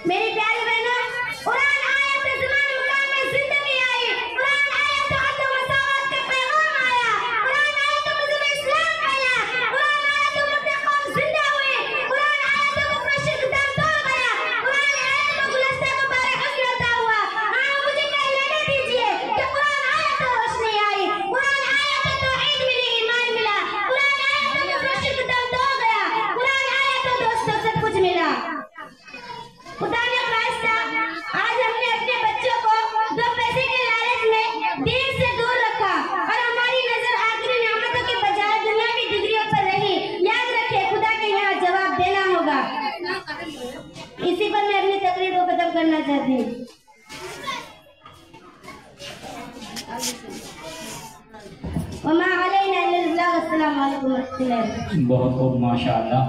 मेरी प्यारी बहनों, कुरान आया तो ज़मान मुकाम में जिंदगी आई, कुरान आया तो अदल मसावत का पैगाम आया, कुरान आया तो मज़हब इस्लाम फैला, कुरान आया तो मुर्दे कौम जिंदा हुए, कुरान आया तो कुफ्र शिर्क दम तोड़ गया, कुरान आया तो गुलिस्तान को बारे हुस्न अता हुआ। हाँ, मुझे क्या लेने दीजिए कि कुरान आया तो रोशनी आई, कुरान आया तो तौहीद मिली, ईमान मिला, कुरान आया तो कुफ्र शिर्क दम तोड़ गया, कुरान आया तो दोस्तों सब कुछ मिला। खुदा ने खास्ता आज हमने अपने बच्चों को दो पैसे के लालच में दीन से दूर रखा और हमारी नजर आखिरी नेमतों के बजाय दुनियावी डिग्रियों पर रही। याद रखें, खुदा के यहाँ जवाब देना होगा। इसी पर मैं अपनी तकरीर को खत्म करना चाहती हूँ। बहुत खूब, माशाअल्लाह।